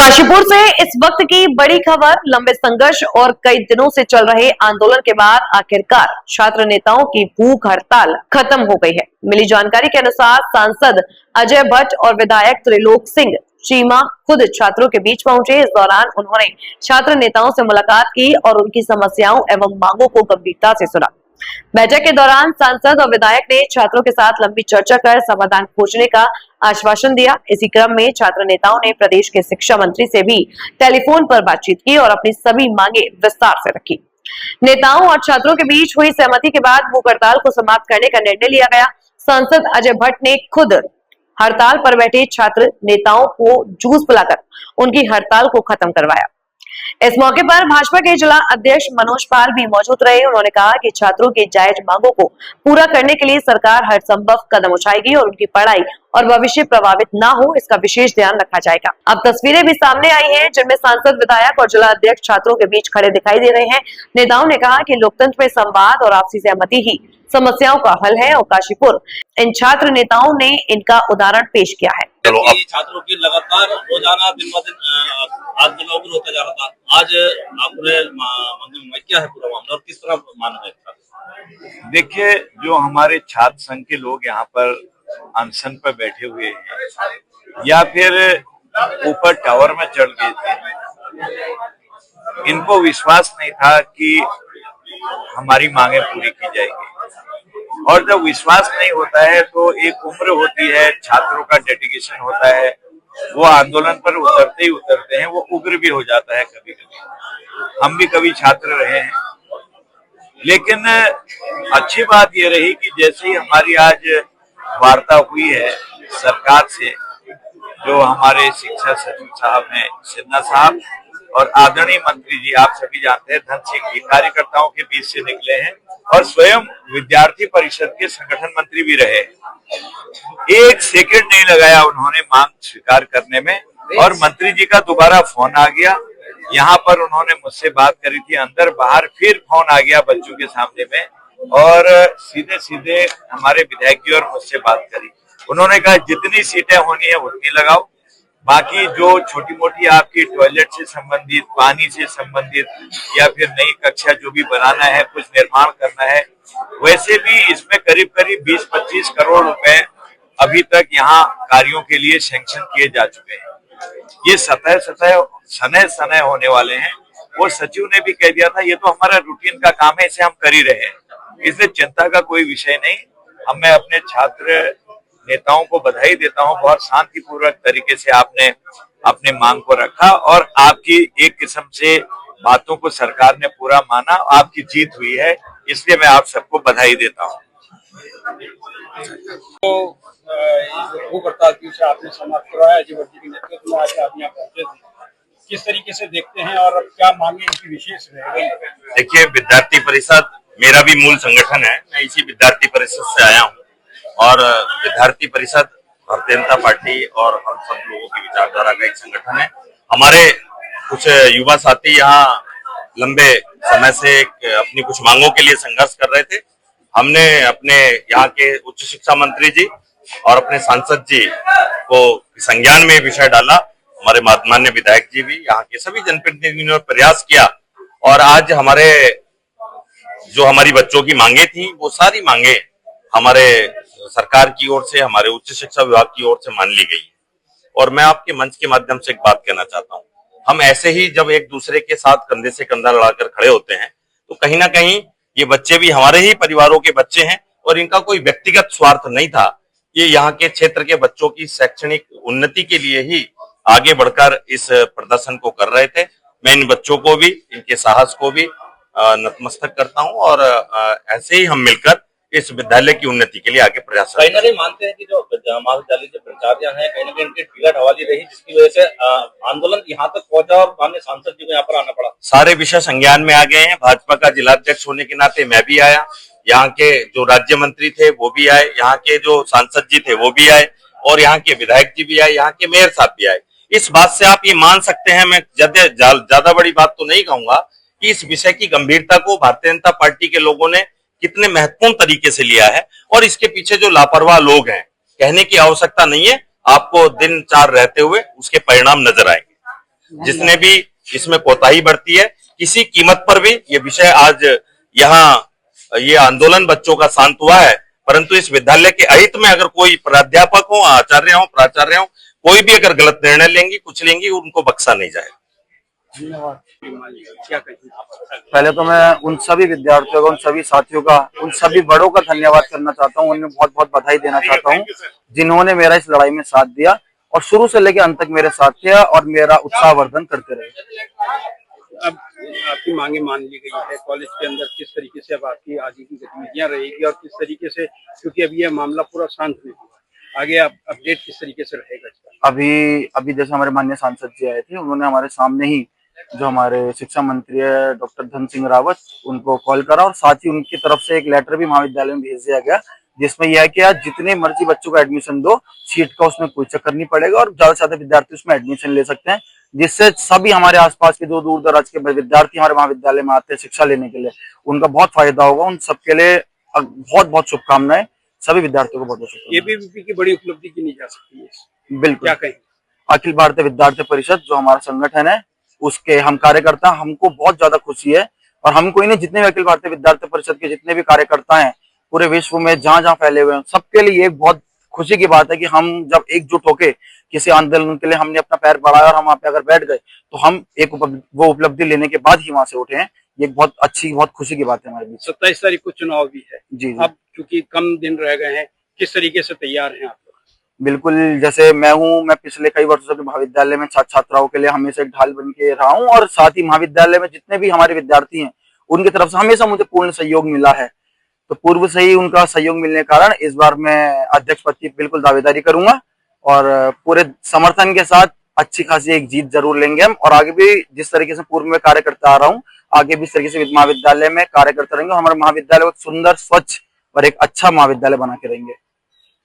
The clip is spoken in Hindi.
काशीपुर से इस वक्त की बड़ी खबर। लंबे संघर्ष और कई दिनों से चल रहे आंदोलन के बाद आखिरकार छात्र नेताओं की भूख हड़ताल खत्म हो गई है। मिली जानकारी के अनुसार सांसद अजय भट्ट और विधायक त्रिलोक सिंह चीमा खुद छात्रों के बीच पहुंचे। इस दौरान उन्होंने छात्र नेताओं से मुलाकात की और उनकी समस्याओं एवं मांगों को गंभीरता से सुना। बैठक के दौरान सांसद और विधायक ने छात्रों के साथ लंबी चर्चा कर समाधान खोजने का आश्वासन दिया। इसी क्रम में छात्र नेताओं ने प्रदेश के शिक्षा मंत्री से भी टेलीफोन पर बातचीत की और अपनी सभी मांगे विस्तार से रखी। नेताओं और छात्रों के बीच हुई सहमति के बाद भूख हड़ताल को समाप्त करने का निर्णय लिया गया। सांसद अजय भट्ट ने खुद हड़ताल पर बैठे छात्र नेताओं को जूस पिलाकर उनकी हड़ताल को खत्म करवाया। इस मौके पर भाजपा के जिला अध्यक्ष मनोज पाल भी मौजूद रहे। उन्होंने कहा कि छात्रों की जायज मांगों को पूरा करने के लिए सरकार हर संभव कदम उठाएगी और उनकी पढ़ाई और भविष्य प्रभावित ना हो, इसका विशेष ध्यान रखा जाएगा। अब तस्वीरें भी सामने आई हैं जिनमें सांसद, विधायक और जिला अध्यक्ष छात्रों के बीच खड़े दिखाई दे रहे हैं। नेताओं ने कहा कि लोकतंत्र में संवाद और आपसी सहमति ही समस्याओं का हल है और काशीपुर इन छात्र नेताओं ने इनका उदाहरण पेश किया है। छात्रों की लगातार रोजाना दिन ब दिन आंदोलन होता जा रहा था। आज आपने क्या है पूरा मामला और किस तरह माना है? देखिए, जो हमारे छात्र संघ के लोग यहाँ पर अनशन पर बैठे हुए हैं या फिर ऊपर टावर में चढ़ गए थे, इनको विश्वास नहीं था कि हमारी मांगे पूरी की जाएगी। और जब विश्वास नहीं होता है तो एक उम्र होती है, छात्रों का डेडिकेशन होता है, वो आंदोलन पर उतरते ही उतरते हैं, वो उग्र भी हो जाता है। कभी कभी हम भी कभी छात्र रहे हैं, लेकिन अच्छी बात ये रही कि जैसे ही हमारी आज वार्ता हुई है सरकार से, जो हमारे शिक्षा सचिव साहब हैं सिन्हा साहब और आदरणीय मंत्री जी, आप सभी जानते हैं धन सिंह जी कार्यकर्ताओं के बीच से निकले हैं और स्वयं विद्यार्थी परिषद के संगठन मंत्री भी रहे। एक सेकंड नहीं लगाया उन्होंने मांग स्वीकार करने में और मंत्री जी का दोबारा फोन आ गया। यहाँ पर उन्होंने मुझसे बात करी थी, अंदर बाहर फिर फोन आ गया बच्चों के सामने में और सीधे सीधे हमारे विधायक जी और मुझसे बात करी। उन्होंने कहा जितनी सीटें होनी है उतनी लगाओ, बाकी जो छोटी मोटी आपकी टॉयलेट से संबंधित, पानी से संबंधित या फिर नई कक्षा जो भी बनाना है, कुछ निर्माण करना है, वैसे भी इसमें करीब करीब 20-25 करोड़ रुपए अभी तक यहाँ कार्यों के लिए सैंक्शन किए जा चुके हैं। ये सने होने वाले हैं। वो सचिव ने भी कह दिया था ये तो हमारा रूटीन का काम है, इसे हम कर ही रहे हैं, इसलिए चिंता का कोई विषय नहीं। अब मैं अपने छात्र नेताओं को बधाई देता हूं, बहुत शांतिपूर्वक तरीके से आपने अपने मांग को रखा और आपकी एक किस्म से बातों को सरकार ने पूरा माना, आपकी जीत हुई है, इसलिए मैं आप सबको बधाई देता हूं। तो भूख हड़ताल की आपने समाप्त करवाया, अजय भट्ट जी के नेतृत्व में आज आप यहाँ पहुंचे थे, किस तरीके से देखते हैं और क्या मांगे इनकी विशेष रह गई? देखिए, विद्यार्थी परिषद मेरा भी मूल संगठन है, मैं इसी विद्यार्थी परिषद से आया हूँ और विद्यार्थी परिषद भारतीय जनता पार्टी और हम सब लोगों की विचारधारा का एक संगठन है। हमारे कुछ युवा साथी यहाँ लंबे समय से अपनी कुछ मांगों के लिए संघर्ष कर रहे थे। हमने अपने यहाँ के उच्च शिक्षा मंत्री जी और अपने सांसद जी को संज्ञान में विषय डाला। हमारे माननीय विधायक जी भी, यहाँ के सभी जनप्रतिनिधियों ने प्रयास किया और आज हमारी बच्चों की मांगे थी, वो सारी मांगे हमारे सरकार की ओर से, हमारे उच्च शिक्षा विभाग की ओर से मान ली गई। और मैं आपके मंच के माध्यम से एक बात कहना चाहता हूँ, हम ऐसे ही जब एक दूसरे के साथ कंधे से कंधा लड़ाकर खड़े होते हैं तो कहीं ना कहीं ये बच्चे भी हमारे ही परिवारों के बच्चे हैं और इनका कोई व्यक्तिगत स्वार्थ नहीं था। ये यहाँ के क्षेत्र के बच्चों की शैक्षणिक उन्नति के लिए ही आगे बढ़कर इस प्रदर्शन को कर रहे थे। मैं इन बच्चों को भी, इनके साहस को भी नतमस्तक करता हूँ और ऐसे ही हम मिलकर इस विद्यालय की उन्नति के लिए आगे प्रयास कहीं ना कहीं मानते हैं कि जो महाविद्यालय के प्राचार्य हैं कहीं ना कहीं इनकी टिकट हवाली रही, जिसकी वजह से आंदोलन यहाँ तक पहुंचा और माननीय सांसद जी को यहाँ पर आना पड़ा। सारे विषय संज्ञान में आ गए हैं। भाजपा का जिलाध्यक्ष होने के नाते मैं भी आया, यहाँ के जो राज्य मंत्री थे वो भी आए, यहाँ के जो सांसद जी थे वो भी आए और यहाँ के विधायक जी भी आए, यहाँ के मेयर साहब भी आए। इस बात से आप ये मान सकते हैं, मैं ज्यादा बड़ी बात तो नहीं कहूंगा, कि इस विषय की गंभीरता को भारतीय जनता पार्टी के लोगों ने कितने महत्वपूर्ण तरीके से लिया है और इसके पीछे जो लापरवाह लोग हैं, कहने की आवश्यकता नहीं है, आपको दिन चार रहते हुए उसके परिणाम नजर आएंगे। जिसने भी इसमें कोताही बरती है, किसी कीमत पर भी ये विषय आज यहाँ ये आंदोलन बच्चों का शांत हुआ है, परंतु इस विद्यालय के अहित में अगर कोई प्राध्यापक हो, आचार्य हो, प्राचार्य हो, कोई भी अगर गलत निर्णय लेंगी, कुछ लेंगी, उनको बख्शा नहीं जाएगा। धन्यवाद। क्या कहें? पहले तो मैं उन सभी विद्यार्थियों का, उन सभी साथियों का, उन सभी बड़ों का धन्यवाद करना चाहता हूँ, उन्हें बहुत बहुत बधाई देना चाहता हूँ जिन्होंने मेरा इस लड़ाई में साथ दिया और शुरू से लेकर अंत तक मेरे साथ थे और मेरा उत्साहवर्धन करते रहे। अब आपकी मांगे मान ली गई है, कॉलेज के अंदर किस तरीके से अब आपकी आगे की गतिविधियां रहेगी और किस तरीके से, क्योंकि अभी यह मामला पूरा शांत नहीं हुआ, आगे आप अपडेट किस तरीके से रहेगा इसका? अभी जैसे हमारे माननीय सांसद जी आए थे, उन्होंने हमारे सामने ही जो हमारे शिक्षा मंत्री है डॉक्टर धन सिंह रावत, उनको कॉल करा और साथ ही उनकी तरफ से एक लेटर भी महाविद्यालय में भेज दिया गया जिसमें यह है कि आज जितने मर्जी बच्चों को एडमिशन दो, सीट का उसमें कोई चक्कर नहीं पड़ेगा और ज्यादा से ज्यादा विद्यार्थी उसमें एडमिशन ले सकते हैं, जिससे सभी हमारे आसपास के जो दूर दराज के विद्यार्थी हमारे महाविद्यालय में आते हैं शिक्षा लेने के लिए, उनका बहुत फायदा होगा। उन सबके लिए बहुत बहुत शुभकामनाएं, सभी विद्यार्थियों को बहुत बहुत शुभकामनाएं। एबीवीपी की बड़ी उपलब्धि की नहीं जा सकती है, बिल्कुल। क्या कहें? अखिल भारतीय विद्यार्थी परिषद जो हमारा संगठन है, उसके हम कार्यकर्ता, हमको बहुत ज्यादा खुशी है और हमको ही नहीं, जितने भी अखिल भारतीय विद्यार्थी परिषद के जितने भी कार्यकर्ता हैं पूरे विश्व में जहां जहां फैले हुए हैं, सबके लिए ये बहुत खुशी की बात है कि हम जब एकजुट होके किसी आंदोलन के लिए हमने अपना पैर बढ़ाया और हम वहां पे अगर बैठ गए तो हम एक वो उपलब्धि लेने के बाद ही वहां से उठे हैं। ये बहुत अच्छी, बहुत खुशी की बात है हमारे बीच। 27 तारीख को चुनाव भी है जी। अब क्योंकि कम दिन रह गए हैं, किस तरीके से तैयार हैं आप? बिल्कुल, जैसे मैं पिछले कई वर्षों से महाविद्यालय में छात्र छात्राओं के लिए हमेशा एक ढाल बन के रहा हूँ और साथ ही महाविद्यालय में जितने भी हमारे विद्यार्थी हैं उनकी तरफ से हमेशा मुझे पूर्ण सहयोग मिला है, तो पूर्व से ही उनका सहयोग मिलने के कारण इस बार मैं अध्यक्ष पद की बिल्कुल दावेदारी करूंगा और पूरे समर्थन के साथ अच्छी खासी एक जीत जरूर लेंगे हम और आगे भी जिस तरीके से पूर्व में कार्य करता आ रहा हूँ, आगे भी इस तरीके से महाविद्यालय में कार्य करते रहेंगे और हमारे महाविद्यालय को सुंदर, स्वच्छ और एक अच्छा महाविद्यालय बना के रहेंगे।